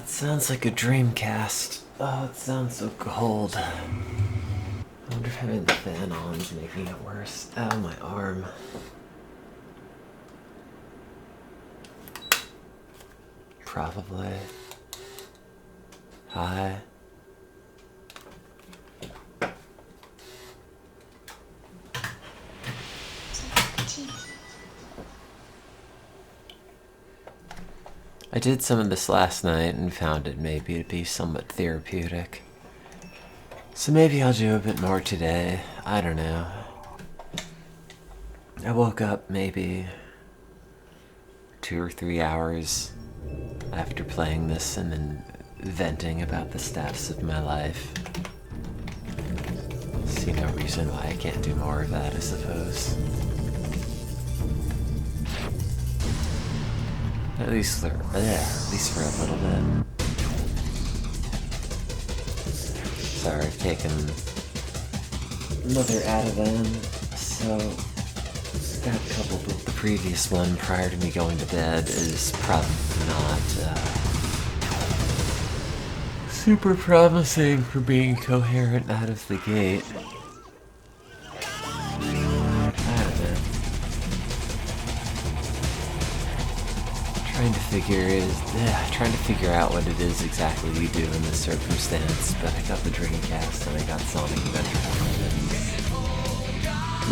It sounds like a Dreamcast. Oh, it sounds so cold. I wonder if having the fan on is making it worse. Ow, my arm. Probably. Hi. I did some of this last night and found it maybe to be somewhat therapeutic. So maybe I'll do a bit more today. I don't know. I woke up maybe 2 or 3 hours after playing this and then venting about the status of my life. See no reason why I can't do more of that, I suppose. At least for a little bit. Sorry, I've taken another Ativan, so that coupled with the previous one prior to me going to bed is probably not super promising for being coherent out of the gate. Trying to figure out what it is exactly you do in this circumstance, but I got the Dreamcast and I got Sonic Adventure.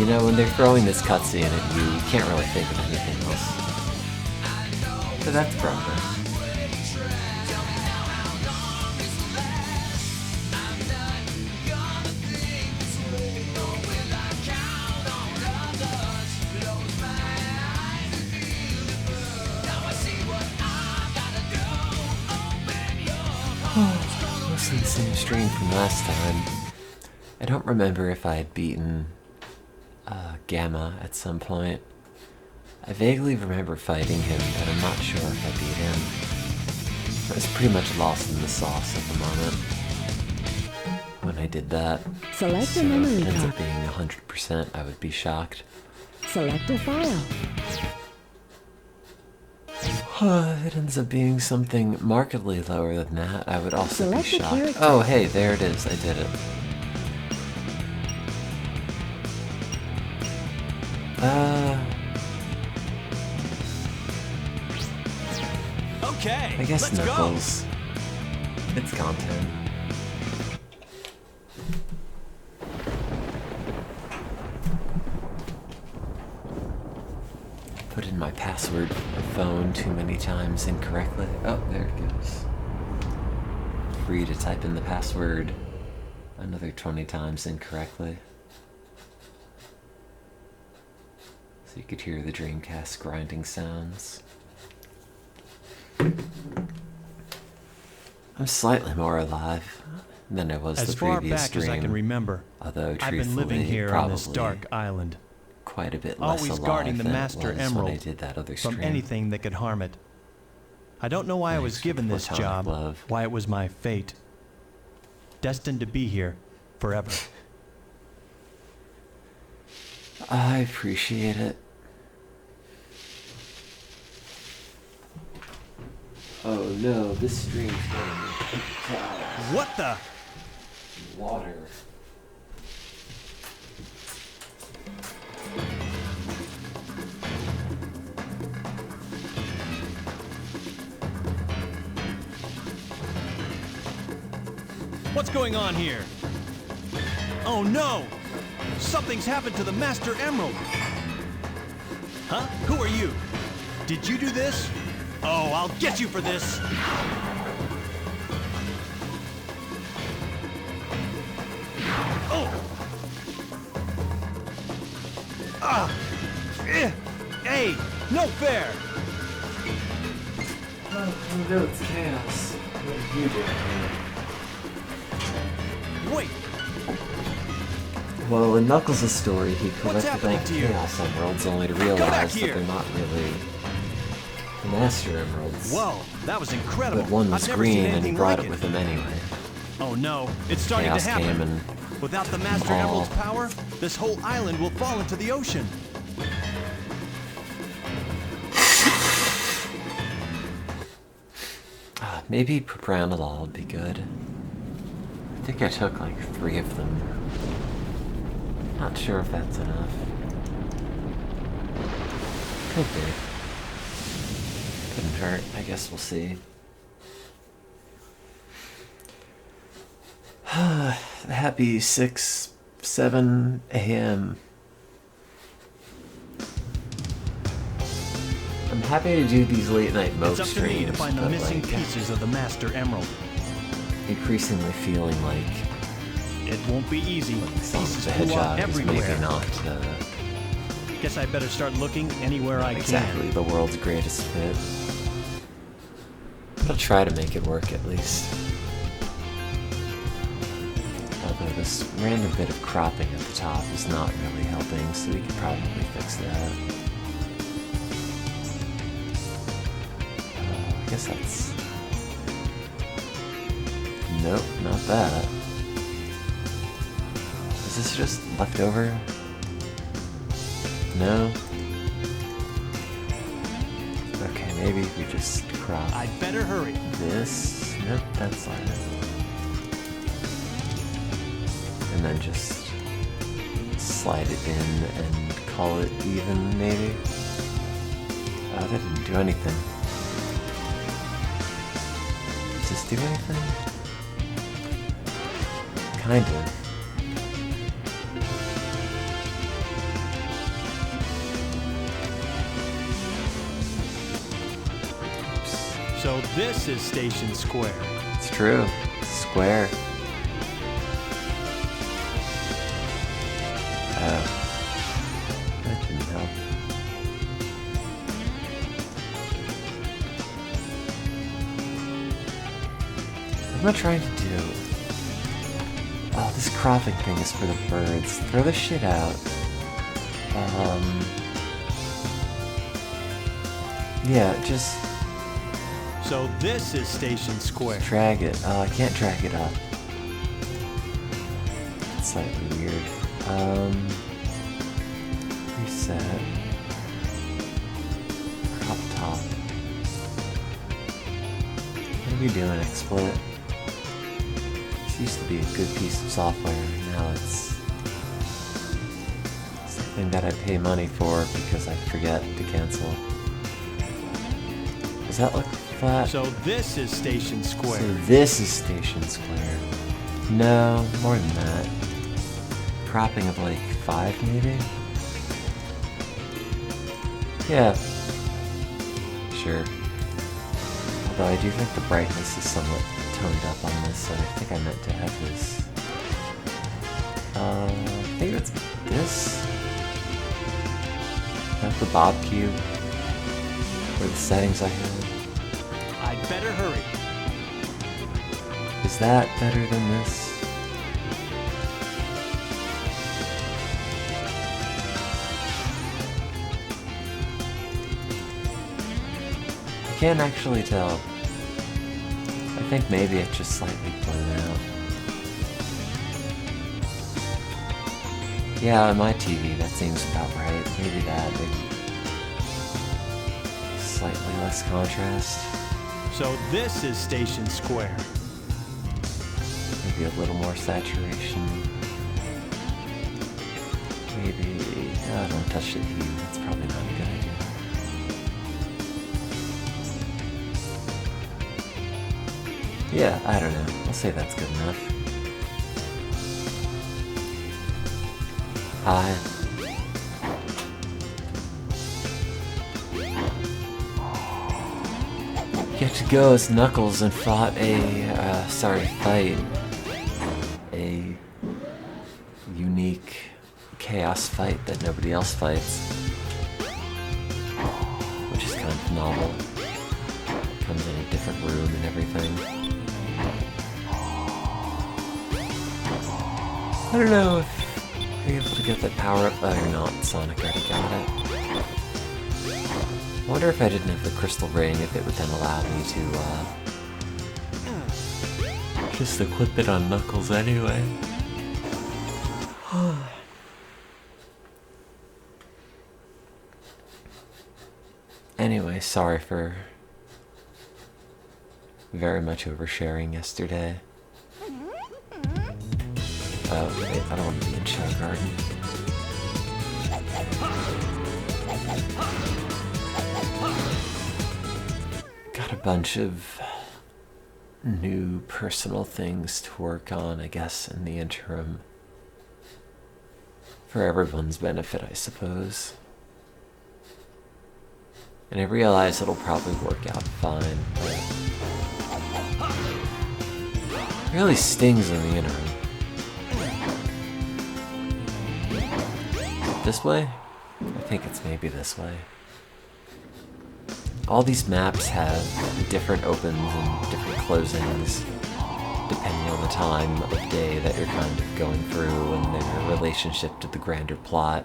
You know, when they're throwing this cutscene at you, you can't really think of anything else. So that's progress. Mostly the same stream from last time. I don't remember if I had beaten Gamma at some point. I vaguely remember fighting him, but I'm not sure if I beat him. I was pretty much lost in the sauce at the moment when I did that. Select a memory card. If it ends card. up being 100%, I would be shocked. Select a file. If it ends up being something markedly lower than that, I would also Select be a shocked. character. Oh, hey, there it is. I did it. Okay, I guess let's Knuckles. It's content. Put in my password phone too many times incorrectly. Oh, there it goes. Free to type in the password another 20 times incorrectly. So you could hear the Dreamcast grinding sounds. I'm slightly more alive than I was As the far previous back stream. as I can remember, Although I've been living truthfully, here on this probably dark island, quite a bit less always alive guarding the than Master it was when I Emerald did that other from stream. anything that could harm it. I don't know why I was Thanks for given the this platonic job, love. why it was my fate. Destined to be here forever. I appreciate it. Oh no, this stream's getting What the? water. What's going on here? Oh no! Something's happened to the Master Emerald! Huh? Who are you? Did you do this? Oh, I'll get you for this! Oh! Ah! Hey! No fair! Oh no, it's chaos. What did you do? Wait! Well, in Knuckles' story, he collected all happening the to you? Chaos Emeralds only to back realize that here. they're not really the Master Emeralds. Whoa, that was incredible. But one was I've never seen green and he anything brought like it with him anyway. Oh no, it's starting Chaos to happen. came and Without the took them Master all. Emerald's power, this whole island will fall into the ocean. Maybe propranolol would be good. I think I took like 3 of them. Not sure if that's enough. Could be. Couldn't hurt. I guess we'll see. Happy 6-7 a.m. I'm happy to do these late night mode It's up to me streams, to find the but missing like, pieces of the Master Emerald. increasingly feeling like It won't be easy. Sonic Pieces the blew up Hedgehog is everywhere. maybe not Guess I better start looking anywhere I exactly the world's greatest fit. But I'll try to make it work at least. Although this random bit of cropping at the top is not really helping, so we could probably fix that. I guess that's... Nope, not that. Is this just leftover? No? Okay, maybe we just crop I'd better hurry. this. Nope, that's not it. And then just slide it in and call it even, maybe? Oh, that didn't do anything. Does this do anything? Kind of. So this is Station Square. It's true. It's square. Oh. That didn't help. What am I trying to do? Oh, this cropping thing is for the birds. Throw this shit out. Yeah, just So this is Station Square. drag it. Oh, I can't drag it up. It's slightly weird. Reset. Crop top. What are we doing, XSplit? This used to be a good piece of software. Now it's something that I pay money for because I forget to cancel. Does that look flat? So this is Station Square. So this is Station Square. No, more than that. Cropping of like 5 maybe? Yeah. Sure. Although I do think the brightness is somewhat toned up on this, so I think I meant to have this. I think it's this. That's the Bob cube. Or the settings I have. I'd better hurry. Is that better than this? I can't actually tell. I think maybe it's just slightly blown out. Yeah, on my TV, that seems about right. Maybe that. Maybe slightly less contrast. So this is Station Square. Maybe a little more saturation. Maybe... Oh, don't touch the hue. That's probably not a good idea. Yeah, I don't know. I'll say that's good enough. Hi. You have to go as Knuckles and fought fight a unique chaos fight that nobody else fights. Which is kind of novel. Comes in a different room and everything. I don't know if you're able to get that power up. Oh, you're not. Sonic already got it. I wonder if I didn't have the crystal ring, if it would then allow me to, just equip it on Knuckles anyway. Anyway, sorry for very much oversharing yesterday. Oh, wait, I don't want to be in Show Garden. Got a bunch of new personal things to work on, I guess, in the interim. For everyone's benefit, I suppose. And I realize it'll probably work out fine, but it really stings in the interim. This way? I think it's maybe this way. All these maps have different opens and different closings depending on the time of day that you're kind of going through and their relationship to the grander plot.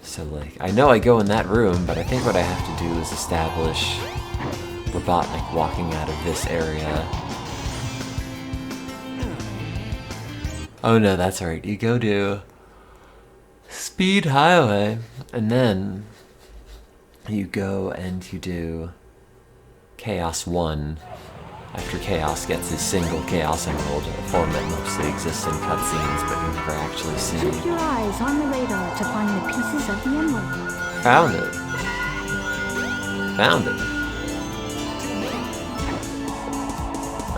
So, like, I know I go in that room, but I think what I have to do is establish Robotnik walking out of this area. Oh no, that's alright. You go to Speed Highway, and then you go and you do Chaos 1 after Chaos gets his single Chaos Emerald, a form that mostly exists in cutscenes but you never actually see. Keep your eyes on the radar to find the pieces of the emerald. Found it. Found it.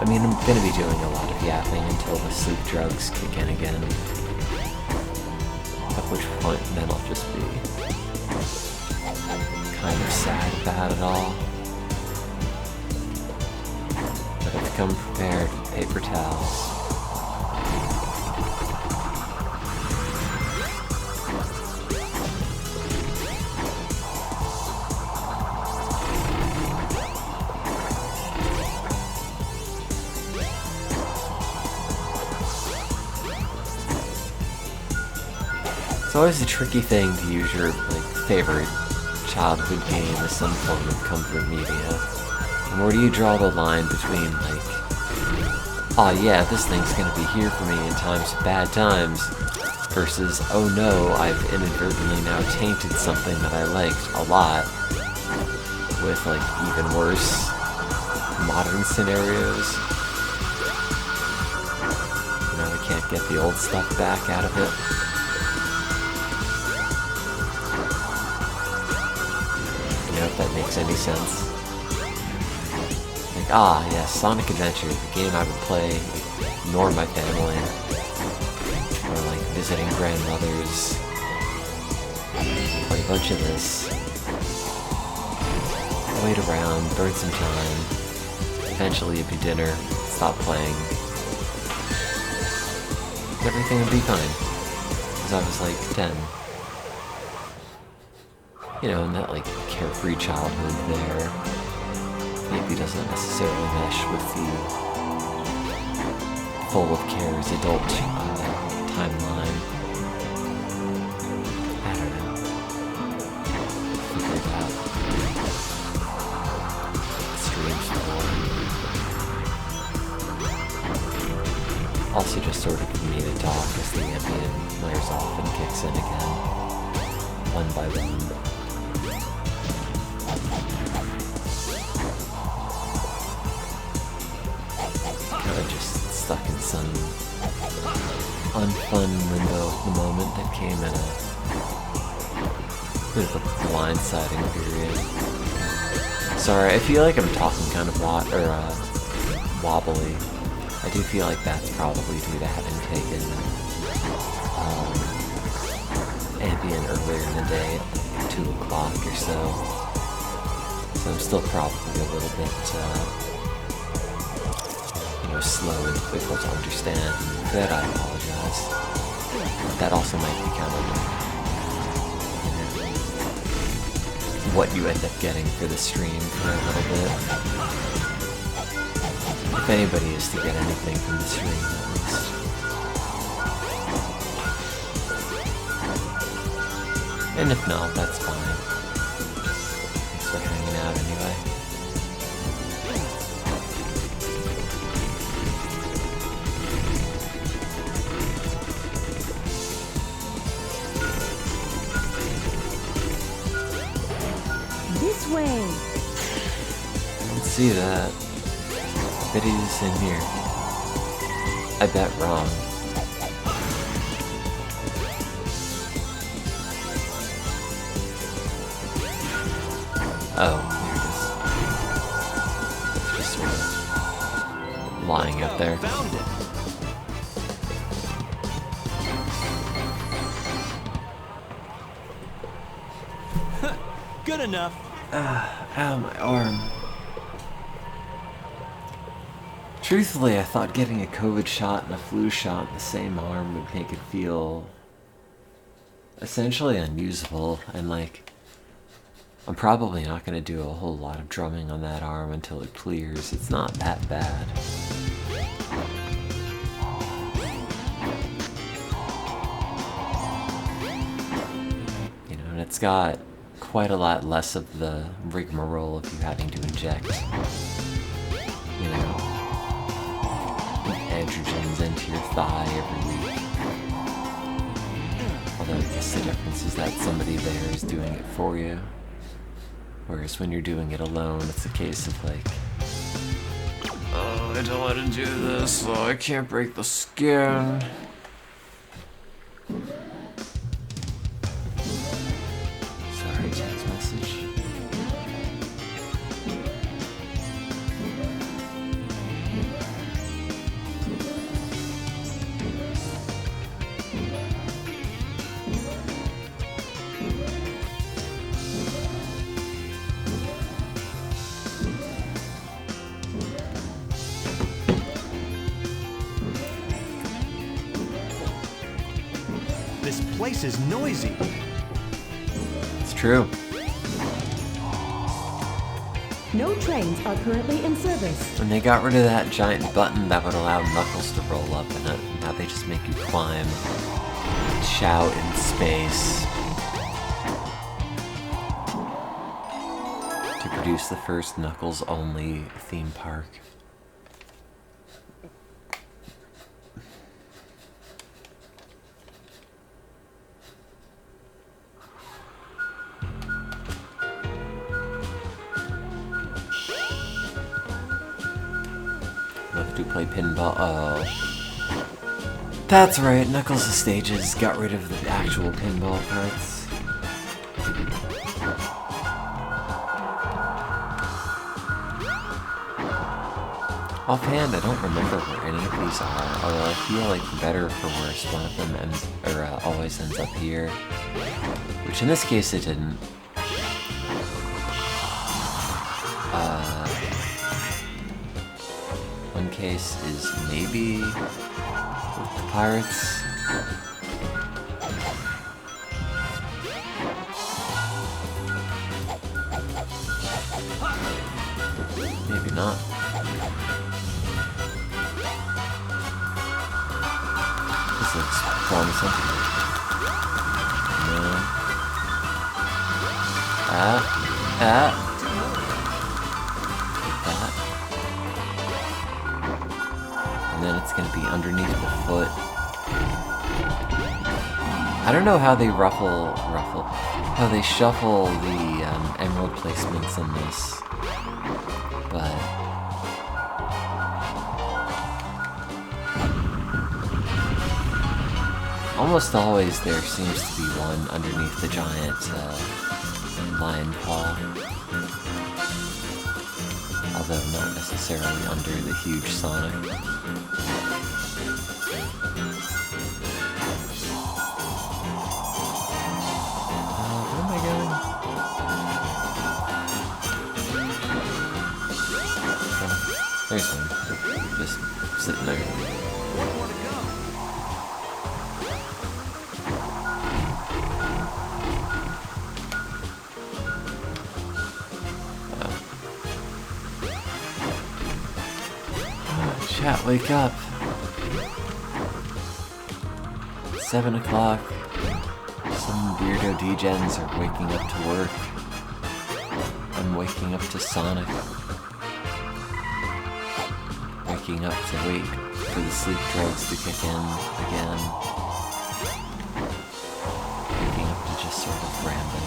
I mean, I'm gonna be doing a lot of yapping until the sleep drugs kick in again. At which point, then I'll just be kind of sad about it all. But I've come prepared with paper towels. It's always a tricky thing to use your favorite childhood game as some form of comfort media. And where do you draw the line between oh yeah, this thing's gonna be here for me in times of bad times, versus oh no, I've inadvertently now tainted something that I liked a lot with even worse modern scenarios. Now I can't get the old stuff back out of it. If that makes any sense. Yes, Sonic Adventure, the game I would play, nor my family, or visiting grandmothers, play a bunch of this, wait around, burn some time, eventually it'd be dinner, stop playing, everything would be fine, because I was 10. You know, and that carefree childhood there maybe doesn't necessarily mesh with the full of cares adult timeline. I don't know. Figure it out. Streams for. Also just sort of need to talk as the ambient wears off and kicks in again. One by one. Just stuck in some unfun limbo at the moment that came in a bit of a blindsiding period. Sorry, I feel like I'm talking kind of wobbly. I do feel like that's probably due to having taken Ambien earlier in the day at 2 o'clock or so. So I'm still probably a little bit slow and difficult to understand. For that, I apologize. That also might be kind of what you end up getting for the stream for a little bit. If anybody is to get anything from the stream, at least. And if not, that's fine. Thanks for hanging out anyway. This way. Let's see that. bet he's in here. I bet wrong. Oh, there it is. Just sort of lying up there. Found it. Good enough. Ow, my arm. Truthfully, I thought getting a COVID shot and a flu shot in the same arm would make it feel essentially unusable, and like, I'm probably not going to do a whole lot of drumming on that arm until it clears. It's not that bad. You know, and it's got quite a lot less of the rigmarole of you having to inject, you know, androgens into your thigh every week. Although I guess the difference is that somebody there is doing it for you. Whereas when you're doing it alone, it's a case of like, oh, I don't want to do this, so I can't break the skin. Sorry, text message. This place is noisy. It's true. No trains are currently in service. And they got rid of that giant button that would allow Knuckles to roll up in it. Now they just make you climb, shout in space, to produce the first Knuckles-only theme park. Love to play pinball. Oh. That's right, Knuckles' stages got rid of the actual pinball parts. Offhand, I don't remember where any of these are, although I feel like for better or for worse, one of them always ends up here. Which in this case it didn't. One case is maybe with the pirates. Maybe not. This looks promising. No. Like that. And then it's going to be underneath the foot. I don't know how they how they shuffle the emerald placements in this, but almost always there seems to be one underneath the giant lion paw. Although not necessarily under the huge Sonic. Where am I going? Oh, there's one. Just sitting there. One more to go. Chat, wake up. 7 o'clock. Some weirdo degens are waking up to work. I'm waking up to Sonic. Waking up to wait for the sleep drugs to kick in again. Waking up to just sort of ramble.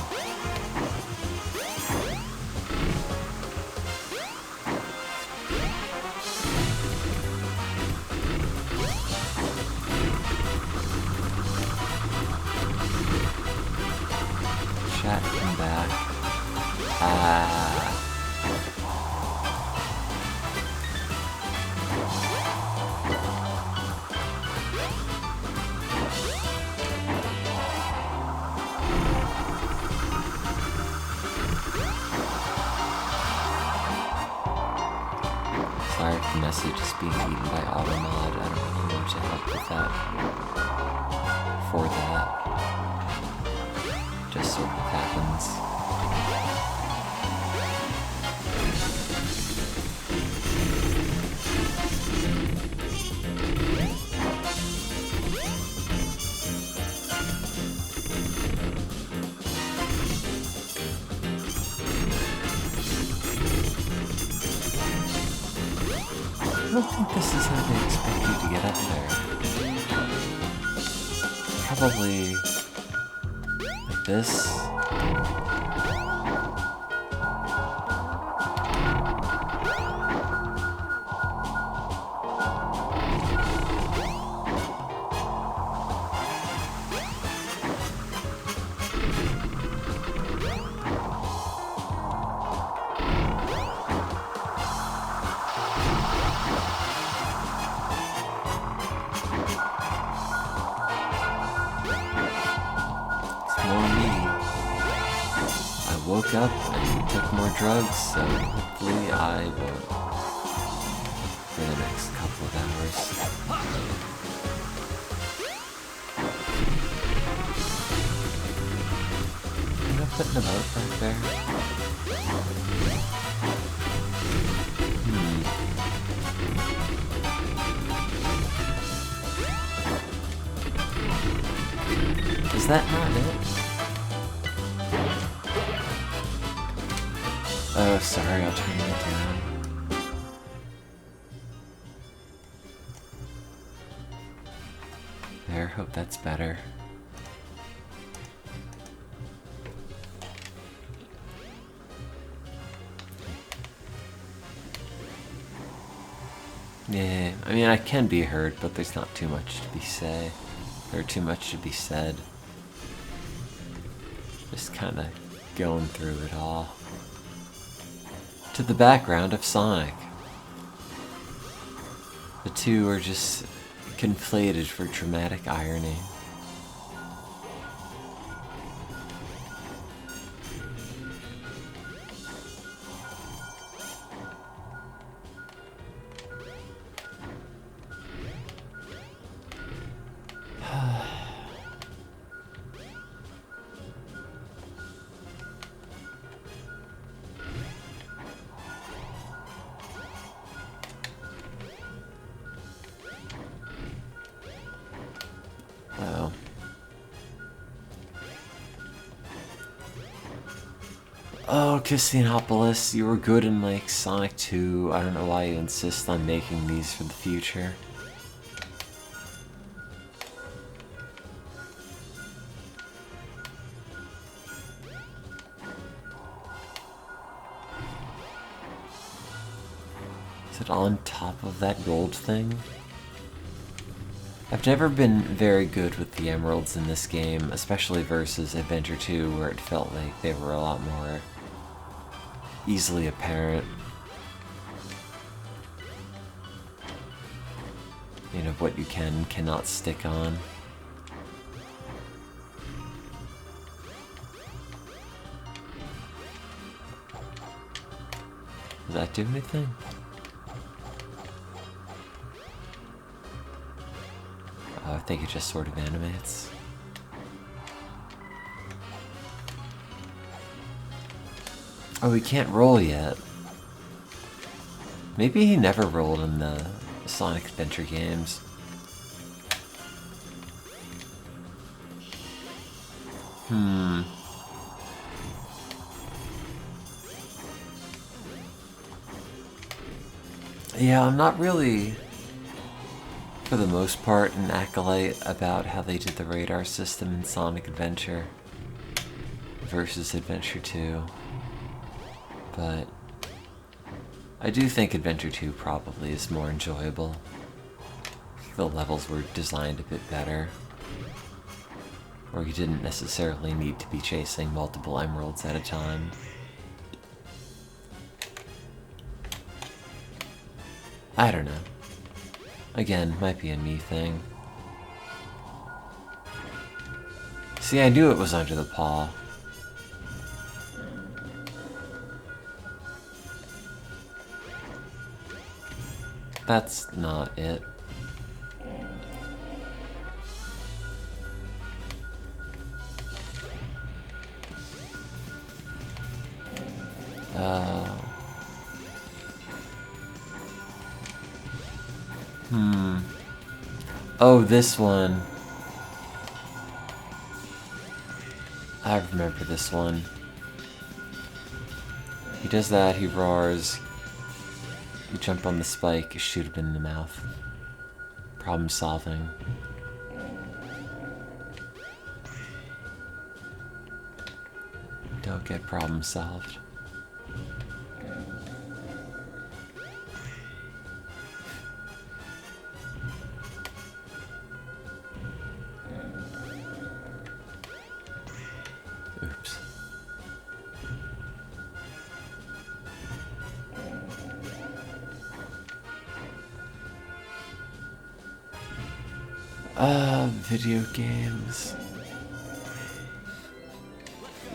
being eaten by Automod. I don't really know what to help with that. For that. Just sort of happens. I don't think this is how they expect you to get up there. Probably like this. Woke up and took more drugs, so hopefully I won't for the next couple of hours. Am I putting a boat back there? Is that not it? Oh, sorry, I'll turn it down. There, hope that's better. Yeah, I mean, I can be heard, but there's not too much to be said. Or too much to be said. Just kind of going through it all. To the background of Sonic. The two are just conflated for dramatic irony. Oh, Kissinopolis, you were good in like Sonic 2. I don't know why you insist on making these for the future. Is it on top of that gold thing? I've never been very good with the emeralds in this game, especially versus Adventure 2, where it felt like they were a lot more easily apparent. You know, what you can and cannot stick on. Does that do anything? Oh, I think it just sort of animates. Oh, he can't roll yet. Maybe he never rolled in the Sonic Adventure games. Yeah, I'm not really, for the most part, an acolyte about how they did the radar system in Sonic Adventure versus Adventure 2. But I do think Adventure 2 probably is more enjoyable. The levels were designed a bit better. Or you didn't necessarily need to be chasing multiple emeralds at a time. I don't know. Again, might be a me thing. See, I knew it was under the paw. That's not it. Oh, this one. I remember this one. He does that, he roars. You jump on the spike, you shoot him in the mouth. Problem solving. Don't get problem solved. Oops. Video games.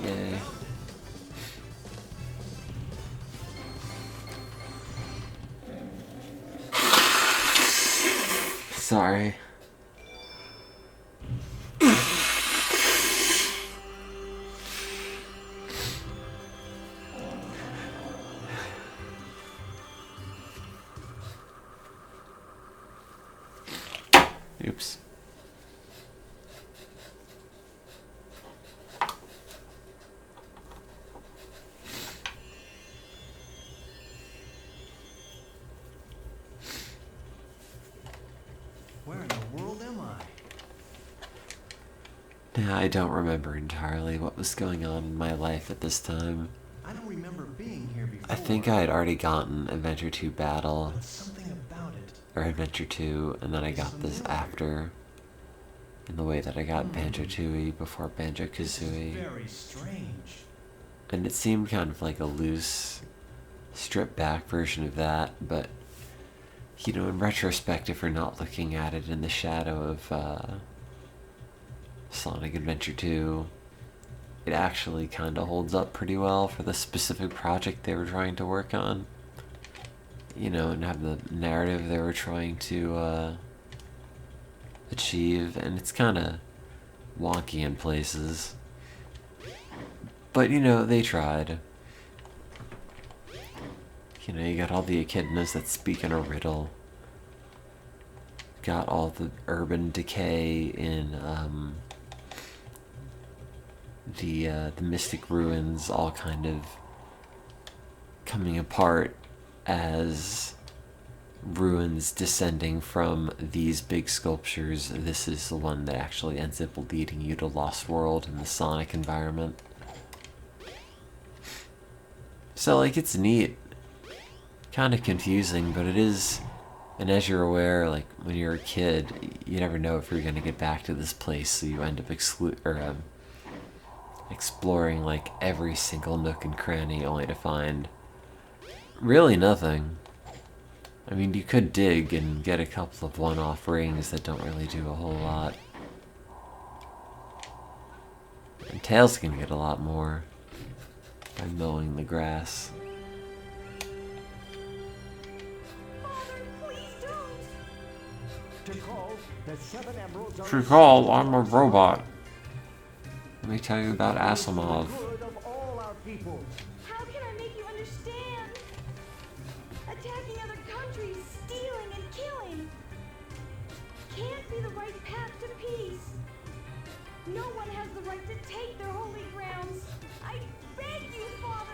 Yay. Sorry. Oops. Where in the world am I? Yeah, I don't remember entirely what was going on in my life at this time. I don't remember being here before. I think I had already gotten Adventure 2 Battle, But something about it. or Adventure 2, and then I got this after. In the way that I got Banjo-Tooie before Banjo-Kazooie. Very strange. And it seemed kind of like a loose, stripped back version of that, but, you know, in retrospect, if we're not looking at it in the shadow of Sonic Adventure 2, it actually kind of holds up pretty well for the specific project they were trying to work on. You know, and have the narrative they were trying to achieve, and it's kind of wonky in places. But, you know, they tried. You know, you got all the echidnas that speak in a riddle. Got all the urban decay in the Mystic Ruins all kind of coming apart as ruins descending from these big sculptures. This is the one that actually ends up leading you to Lost World in the Sonic environment. So, like, it's neat. Kind of confusing, but it is. And as you're aware, like, when you're a kid, you never know if you're going to get back to this place, so you end up exploring, like, every single nook and cranny only to find really nothing. I mean, you could dig and get a couple of one-off rings that don't really do a whole lot. And Tails can get a lot more by mowing the grass. Tricol, I'm a robot. Let me tell you about Asimov. How can I make you understand? Attacking other countries, stealing and killing can't be the right path to peace. No one has the right to take their holy grounds. I beg you, Father.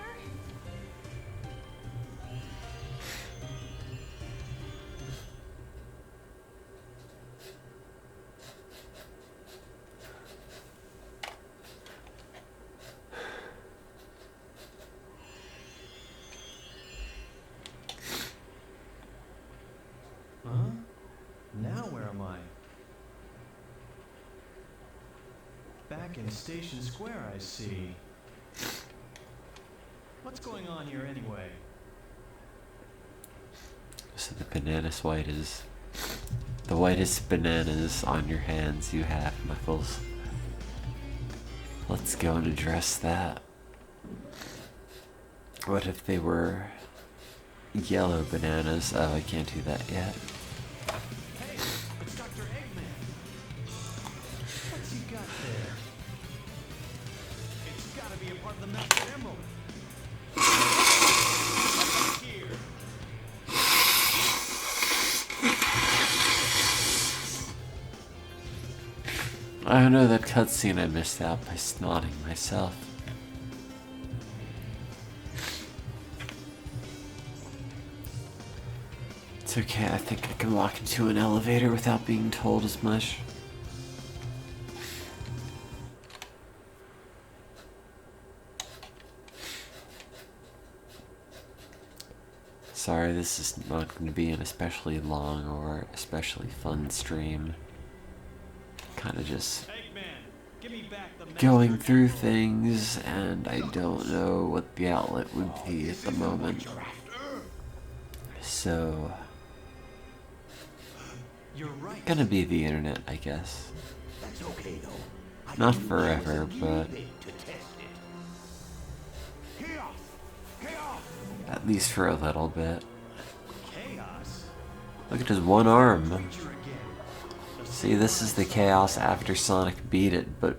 Huh? Now where am I? Back in Station Square, I see. What's going on here anyway? So the bananas white is the whitest bananas on your hands you have, Knuckles. Let's go and address that. What if they were yellow bananas. Oh, I can't do that yet. Hey, it's Dr. Eggman. What's he got there? It's gotta be a part of the Master Emerald. Here. I don't know that cutscene I missed out by snotting myself. It's okay, I think I can walk into an elevator without being told as much. Sorry, this is not going to be an especially long or especially fun stream. Kind of just Eggman, give me back the going Master through Emerald. things, and I don't know what the outlet would be at the moment. So, You're right. gonna be the internet, I guess. That's okay though. I Not can use forever, that as a but guinea pig to test it. Chaos! Chaos! at least for a little bit. Chaos. Look at his one arm. Future again. The See, this is the chaos after Sonic beat it, but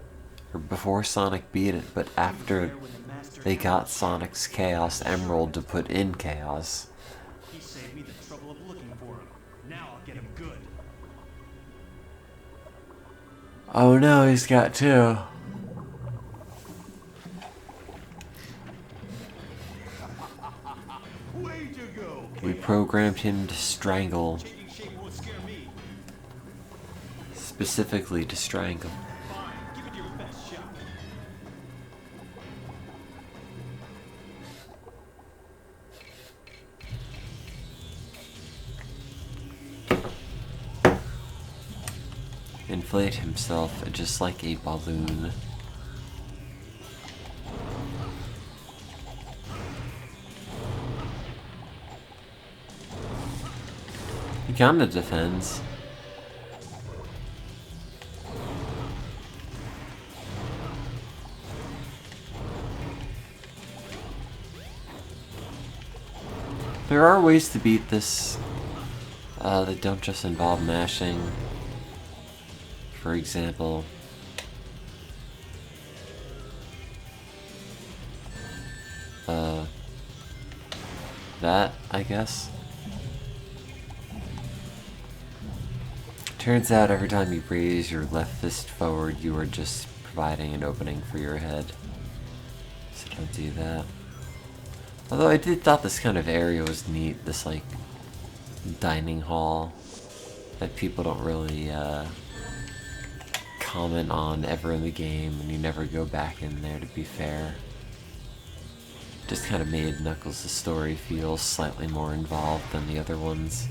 or before Sonic beat it, but after when the Master they got Emerald- Sonic's Chaos Emerald to put in Chaos. He saved me the trouble of looking for him. Now I'll get him good. Oh no, he's got two. Way to go! We programmed him to strangle, Changing shape won't scare me. specifically to strangle. Fine, give it your best shot. Inflate himself just like a balloon. He kinda defends. There are ways to beat this that don't just involve mashing. For example, that, I guess. Turns out every time you raise your left fist forward, you are just providing an opening for your head. So don't do that. Although I did thought this kind of area was neat, this like dining hall that people don't really comment on ever in the game, and you never go back in there, to be fair. Just kind of made Knuckles' story feel slightly more involved than the other ones.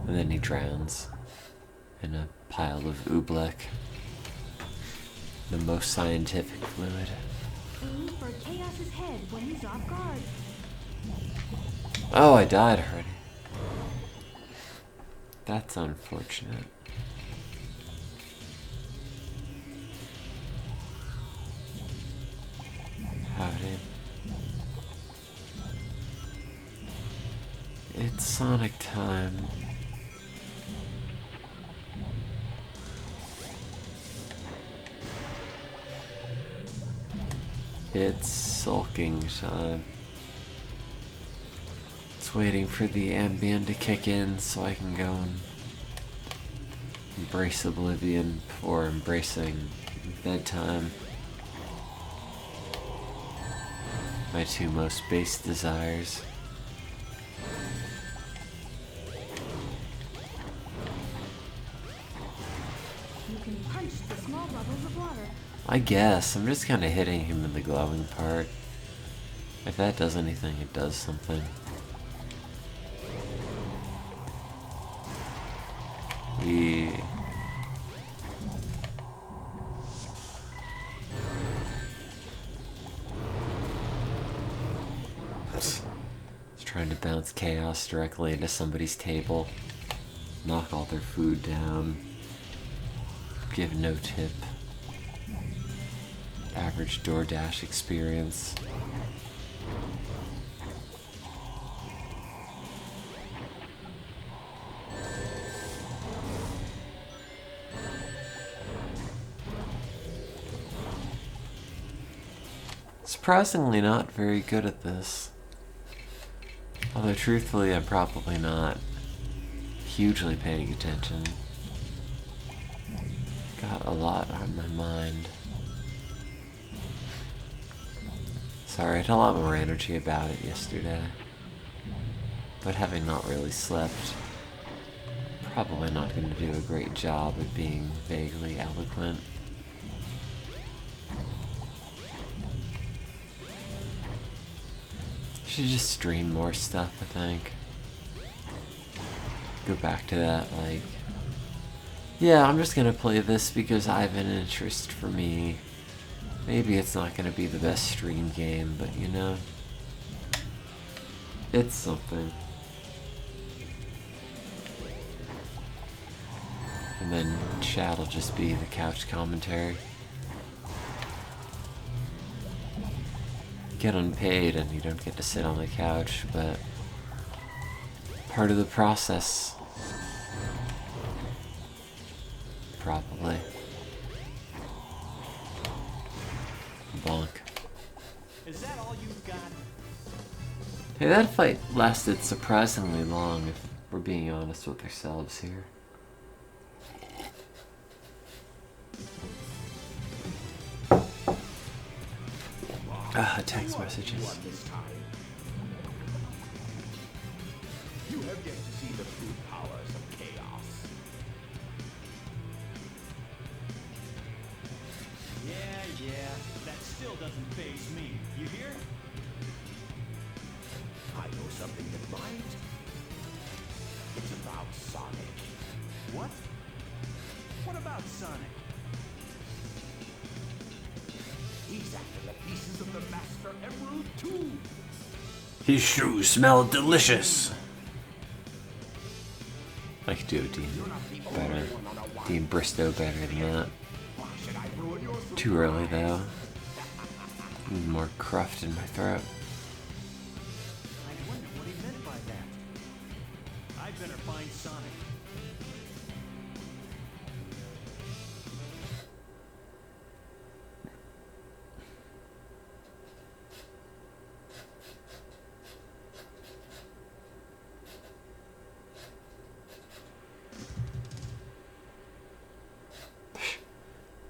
And then he drowns in a pile of oobleck. The most scientific fluid. Aim for Chaos's head when he's off guard. Oh, I died already. That's unfortunate. Howdy. It's Sonic time. It's sulking time. It's waiting for the Ambien to kick in so I can go and embrace oblivion before embracing bedtime. My two most base desires. You can punch the small bubbles of water. I guess. I'm just kind of hitting him in the glowing part. If that does anything, it does something. We... It's trying to bounce chaos directly into somebody's table. Knock all their food down. Give no tip. Average DoorDash experience. Surprisingly not very good at this. Although truthfully, I'm probably not hugely paying attention. Got a lot on my mind. Sorry, I had a lot more energy about it yesterday. But having not really slept, probably not going to do a great job at being vaguely eloquent. Should just stream more stuff, I think. Go back to that, like, yeah, I'm just gonna play this because I have an interest for me. Maybe it's not gonna be the best stream game, but you know, it's something. And then chat will just be the couch commentary. Get unpaid and you don't get to sit on the couch, but part of the process. Probably. Bonk. Is that all you've got? Hey, that fight lasted surprisingly long, if we're being honest with ourselves here. Text messages. You have yet to see the true powers of chaos. Yeah, that still doesn't faze me. You hear? I know something that might. It's about Sonic. What? What about Sonic? He's after the pieces of the Master Emerald too. His shoes smell delicious. I could do a Dean better. Dean Bristow better than that. Why should I ruin your Too early though. Need more cruft in my throat. I wonder what he meant by that. I'd better find Sonic.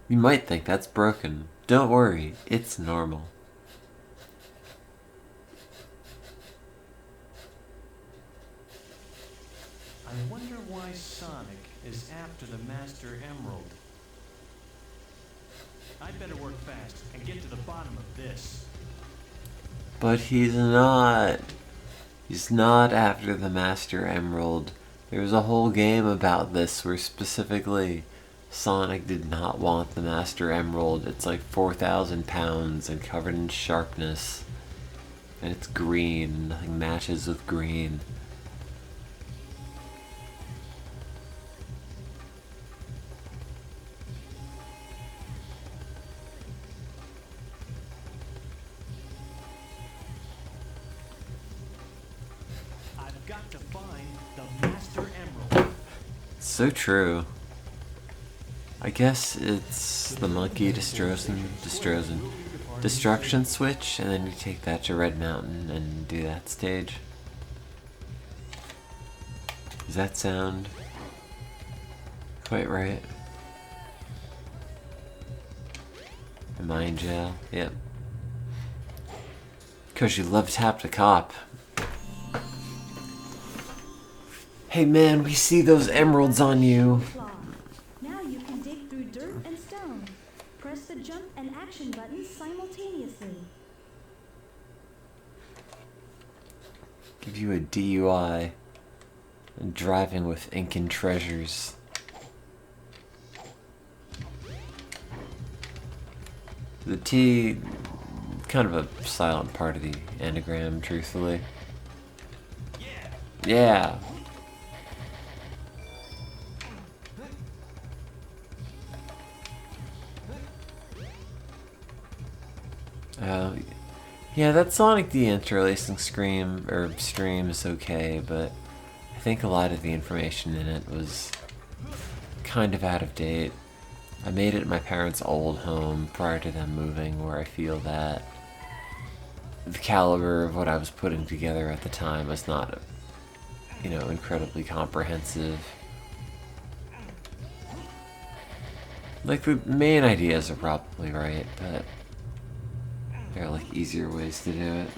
You might think that's broken. Don't worry, it's normal. I wonder why Sonic is after the Master Emerald. I'd better work fast and get to the bottom of this. But he's not. He's not after the Master Emerald. There was a whole game about this where specifically Sonic did not want the Master Emerald. It's like 4,000 pounds and covered in sharpness. And it's green. Nothing matches with green. I've got to find the Master Emerald. So true. I guess it's the monkey destruction switch, and then you take that to Red Mountain and do that stage. Does that sound quite right? Am I in jail? Yep. Cause you love Tap the Cop. Hey man, we see those emeralds on you. Claw. Now you can dig through dirt and stone. Press the jump and action buttons simultaneously. Give you a DUI. And driving with Incan treasures. The T, kind of a silent part of the anagram, truthfully. Yeah. Yeah, that Sonic the Interlacing stream is okay, but I think a lot of the information in it was kind of out of date. I made it my parents' old home prior to them moving, where I feel that the caliber of what I was putting together at the time was not, you know, incredibly comprehensive. Like, the main ideas are probably right, but there are, like, easier ways to do it.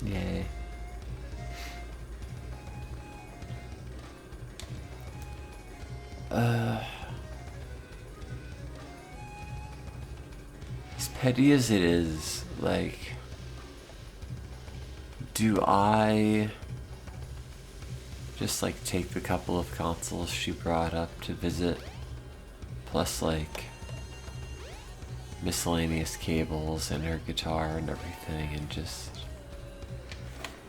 Yay. As petty as it is, like, do I just, like, take the couple of consoles she brought up to visit, plus, like, miscellaneous cables and her guitar and everything, and just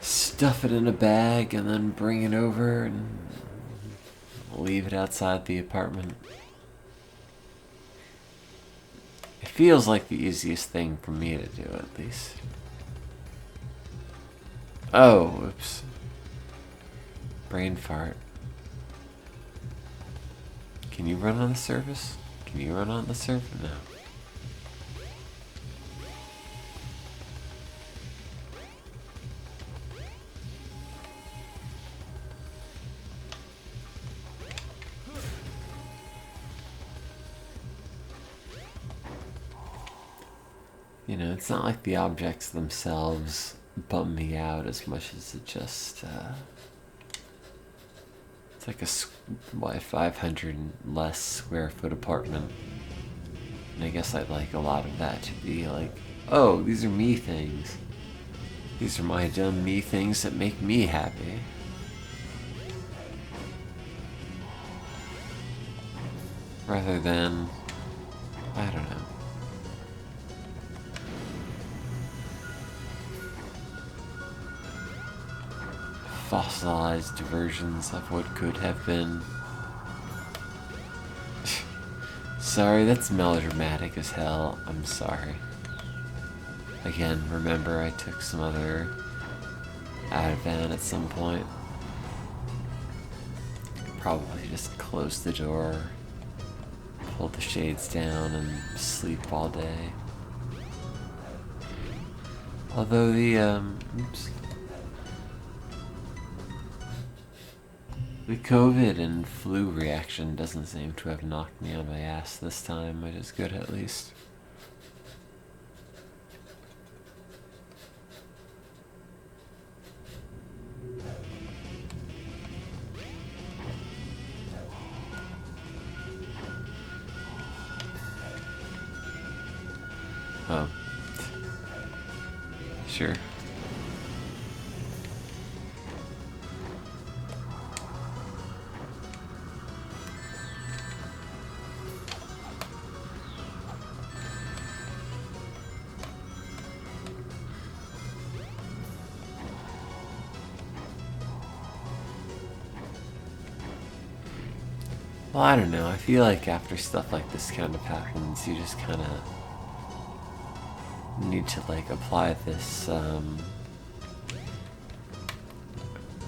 stuff it in a bag and then bring it over and leave it outside the apartment? It feels like the easiest thing for me to do, at least. Oh, oops. Brain fart. Can you run on the surface? Can you run on the surface? No. You know, it's not like the objects themselves bum me out as much as it just, it's like a 500 less square foot apartment. And I guess I'd like a lot of that to be like, oh, these are me things. These are my dumb me things that make me happy. Rather than, I don't know. Fossilized versions of what could have been. Sorry, that's melodramatic as hell. I'm sorry. Again, remember I took some other Ativan at some point. Probably just close the door, pull the shades down, and sleep all day. Although the COVID and flu reaction doesn't seem to have knocked me on my ass this time, which is good at least. Oh. Sure. Well, I don't know. I feel like after stuff like this kind of happens, you just kind of need to, like, apply this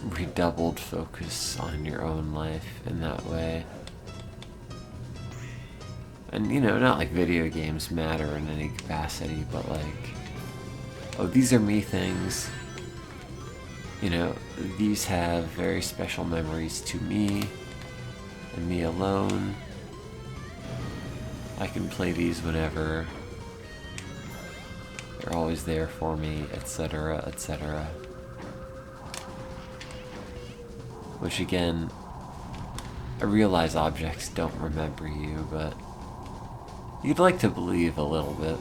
redoubled focus on your own life in that way. And, you know, not like video games matter in any capacity, but like, oh, these are me things. You know, these have very special memories to me. And me alone. I can play these whenever. They're always there for me, etc., etc. Which again, I realize objects don't remember you, but you'd like to believe a little bit.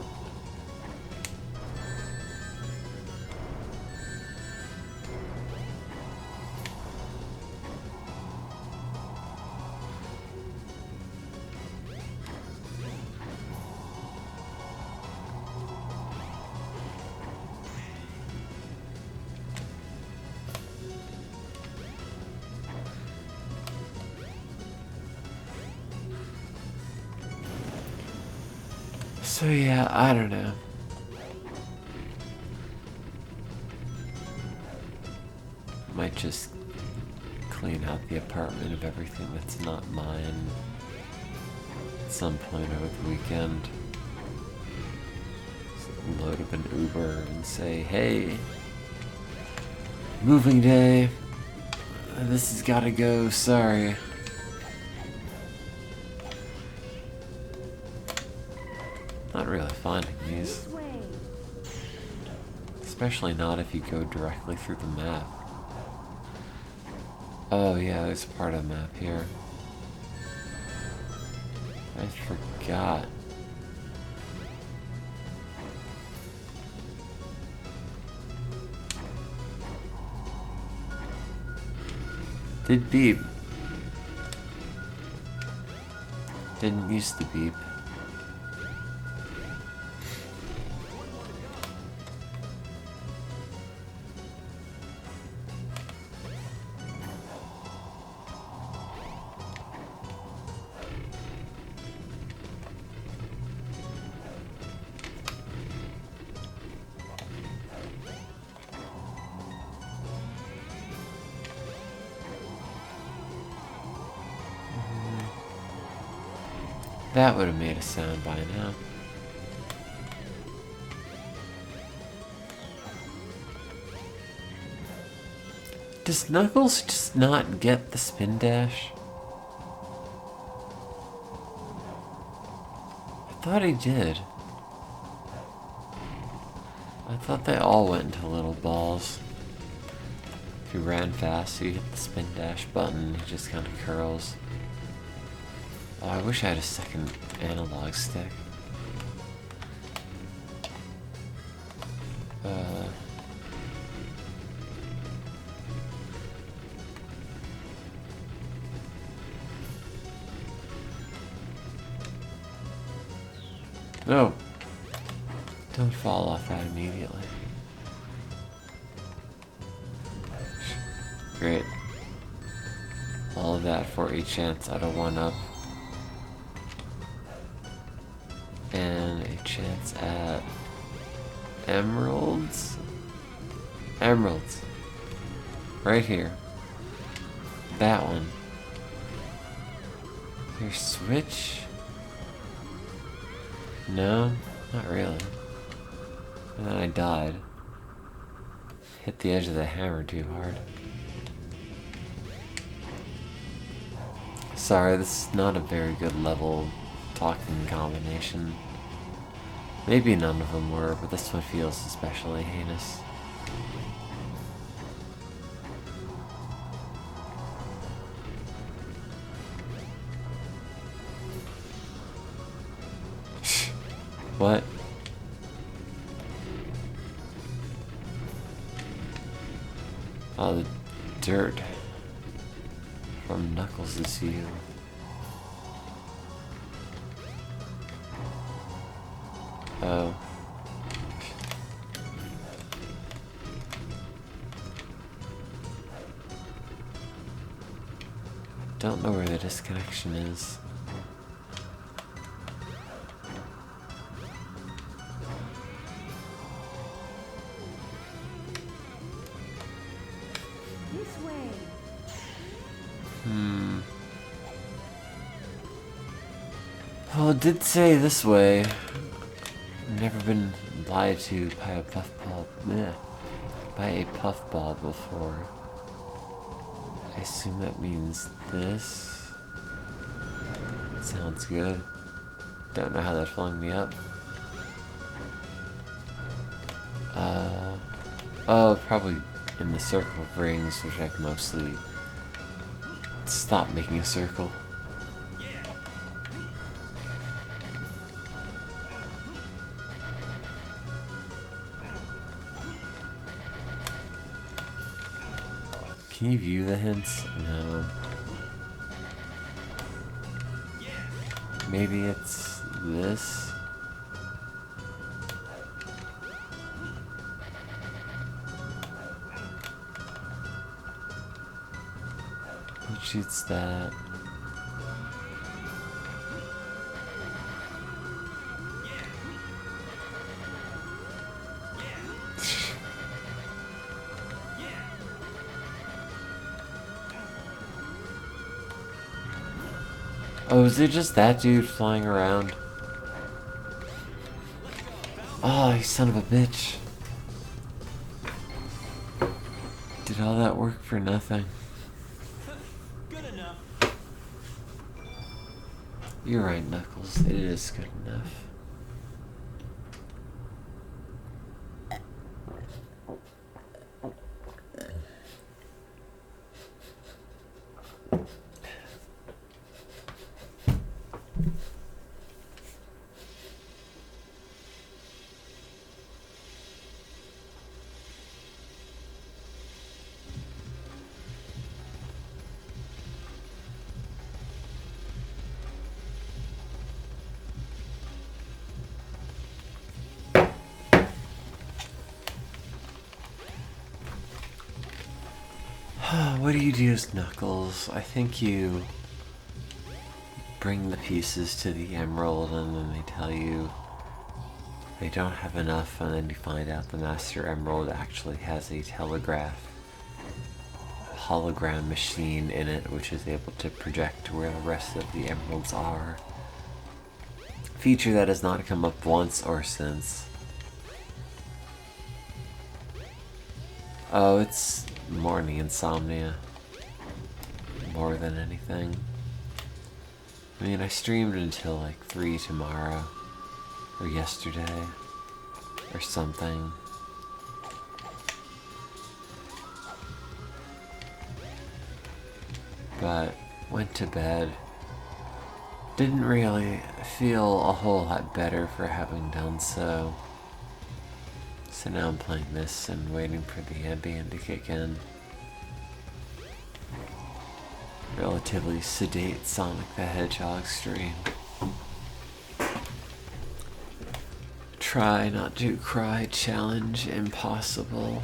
So yeah, I don't know. Might just clean out the apartment of everything that's not mine at some point over the weekend. Just load up an Uber and say, hey, moving day. This has gotta go, sorry. Not really finding these. This way. Especially not if you go directly through the map. Oh yeah, there's part of the map here. I forgot. Did beep. Didn't used to beep. That would have made a sound by now. Does Knuckles just not get the spin dash? I thought he did. I thought they all went into little balls. If you ran fast, you hit the spin dash button, he just kind of curls. Oh, I wish I had a second analog stick. No! Don't fall off that immediately. Great. All of that for a chance at a 1-up. And a chance at emeralds? Emeralds. Right here. That one. Your switch? No, not really. And then I died. Hit the edge of the hammer too hard. Sorry, this is not a very good level talking combination. Maybe none of them were, but this one feels especially heinous. What? Oh, the dirt from Knuckles' view. Oh. Don't know where the disconnection is. This way. Well, it did say this way. Never been lied to by a puffball. Meh, by a puffball before. I assume that means this. Sounds good. Don't know how that flung me up. Oh, probably in the circle of rings, which I've mostly stopped making a circle. Can you view the hints? No. Maybe it's this? Who shoots that? Oh, is it just that dude flying around? Oh, you son of a bitch. Did all that work for nothing? Good enough. You're right, Knuckles. It is good enough. What do you do, Knuckles? I think you bring the pieces to the emerald and then they tell you they don't have enough, and then you find out the Master Emerald actually has a hologram machine in it, which is able to project where the rest of the emeralds are. Feature that has not come up once or since. Oh, it's morning insomnia. More than anything. I mean, I streamed until like 3 tomorrow. Or yesterday. Or something. But went to bed. Didn't really feel a whole lot better for having done so. So now I'm playing this and waiting for the ambient to kick in. Relatively sedate Sonic the Hedgehog stream. Try not to cry challenge impossible.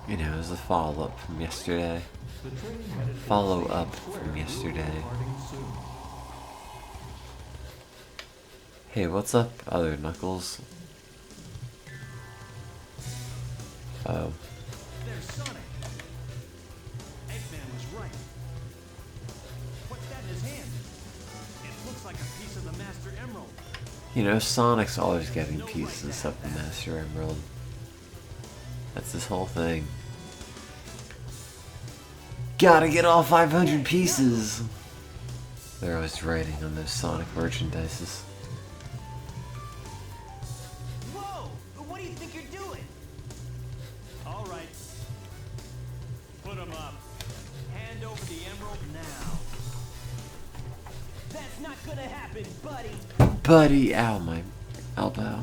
You know, as a follow-up from yesterday. Follow-up from yesterday. Hey, what's up, other Knuckles? Oh. There's Sonic. Eggman was right. What's that in his hand? It looks like a piece of the Master Emerald. You know, Sonic's always getting pieces of the Master Emerald. That's his whole thing. Gotta get all 500 pieces! They're always writing on those Sonic merchandises. Whoa! What do you think you're doing? All right. Put 'em up. Hand over the emerald now. That's not gonna happen, buddy. Buddy, ow, my elbow.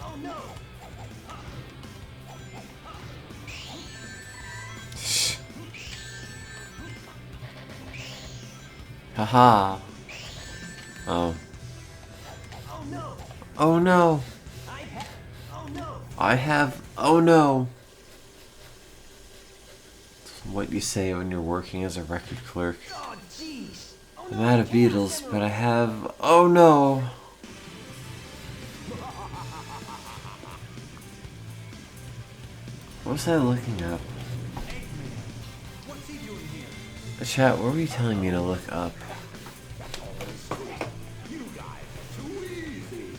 Oh no! Haha. Oh. Oh no! Oh no. Oh no! I have. Oh no. It's what you say when you're working as a record clerk. Oh jeez! Oh I'm out of Beatles, but I have. Oh no. What was I looking up? What's he doing here? Chat, what were you telling me to look up? You guys are too easy.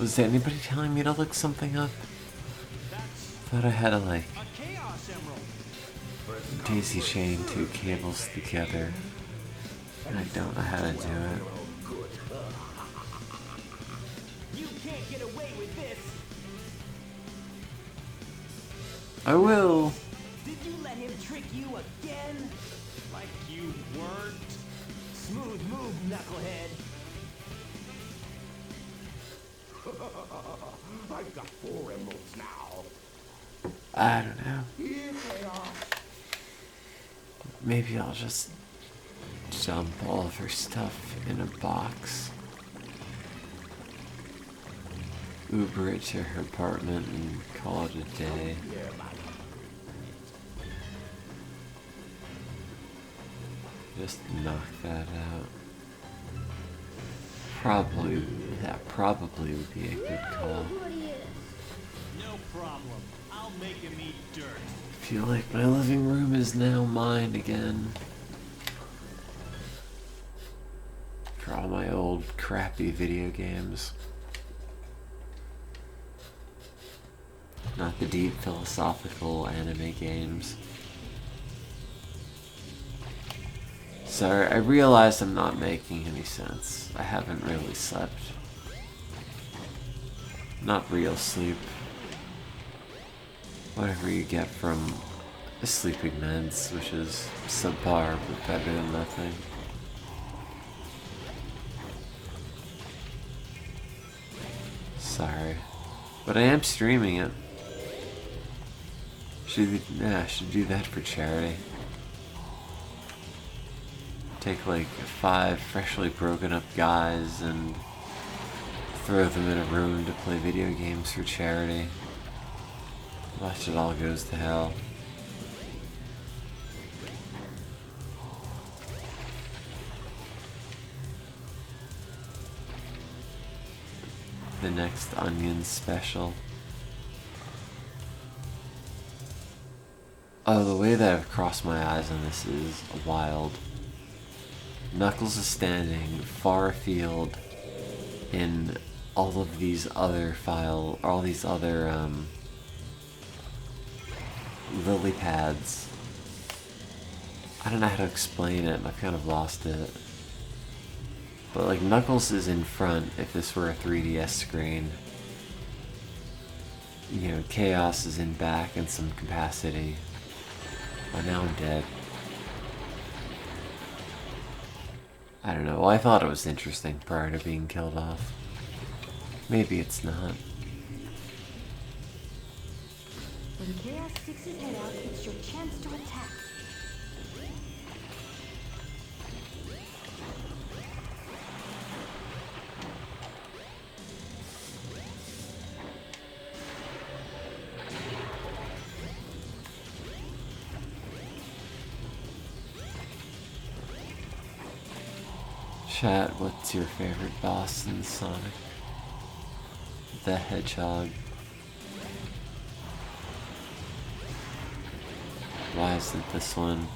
Was there anybody telling me to look something up? Thought I had to like A Chaos Emerald! daisy chain two cables together. And I don't know how to do it. I will. Did you let him trick you again? Like you weren't. Smooth move, knucklehead. I've got 4 emeralds now. I don't know. Here, Chaos. Maybe I'll just dump all of her stuff in a box. Uber it to her apartment and call it a day. Just knock that out. That probably would be a good call. No problem. I'll make him eat dirt. I feel like my living room is now mine again. For all my old crappy video games. Not the deep philosophical anime games. Sorry, I realized I'm not making any sense. I haven't really slept. Not real sleep. Whatever you get from sleeping meds, which is subpar but better than nothing. Sorry. But I am streaming it. I should do that for charity. Take like 5 freshly broken up guys and throw them in a room to play video games for charity. Watch it all goes to hell. The next Onion special. Oh, the way that I've crossed my eyes on this is wild. Knuckles is standing far afield in all of these other lily pads. I don't know how to explain it, I've kind of lost it. But like Knuckles is in front if this were a 3DS screen. You know, Chaos is in back in some capacity. Oh, now I'm dead. I don't know, well, I thought it was interesting prior to being killed off. Maybe it's not. When Chaos sticks his head out, it's your chance to attack. Chat, what's your favorite boss in Sonic the Hedgehog? Why is it this one?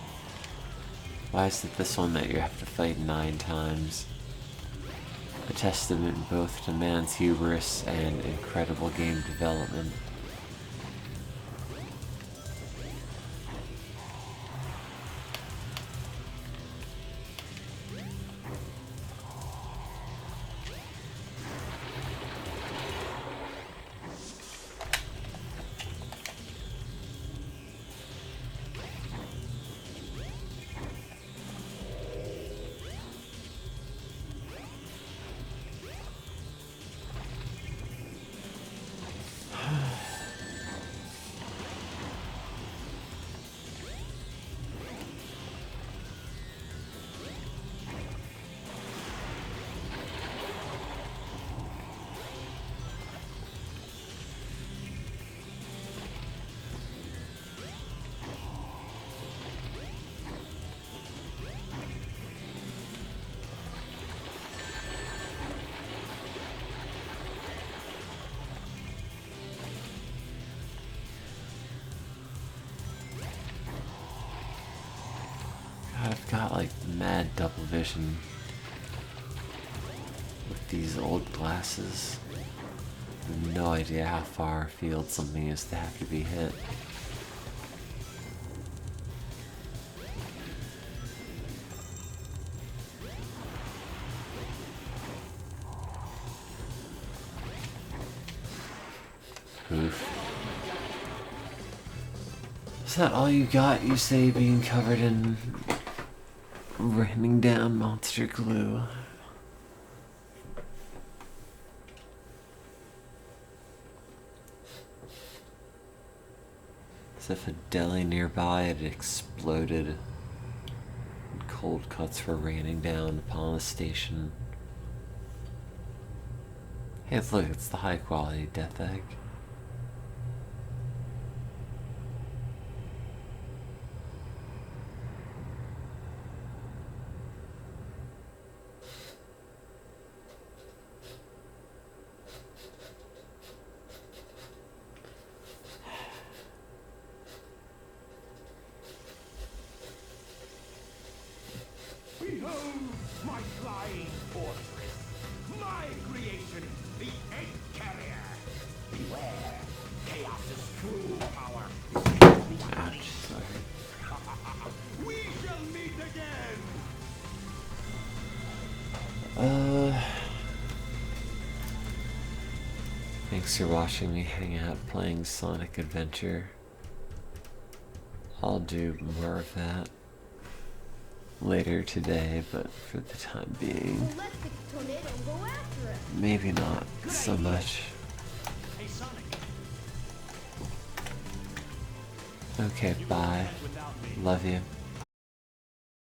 Why is it this one that you have to fight 9 times? A testament both to man's hubris and incredible game development. I've got like mad double vision with these old glasses. I have no idea how far afield something is to have to be hit. Oof. Is that all you got? You say being covered in raining down monster glue. As if a deli nearby had exploded and cold cuts were raining down upon the station. Hey, look, it's the high quality death egg. Behold my flying fortress, my creation, the egg carrier. Beware, chaos's true power. Ouch, sorry. We shall meet again. Thanks for watching me hang out playing Sonic Adventure. I'll do more of that later today, but for the time being, Well, let the tornado go after it. maybe not so much. Hey, Sonic. Okay, bye. Without me. Love you.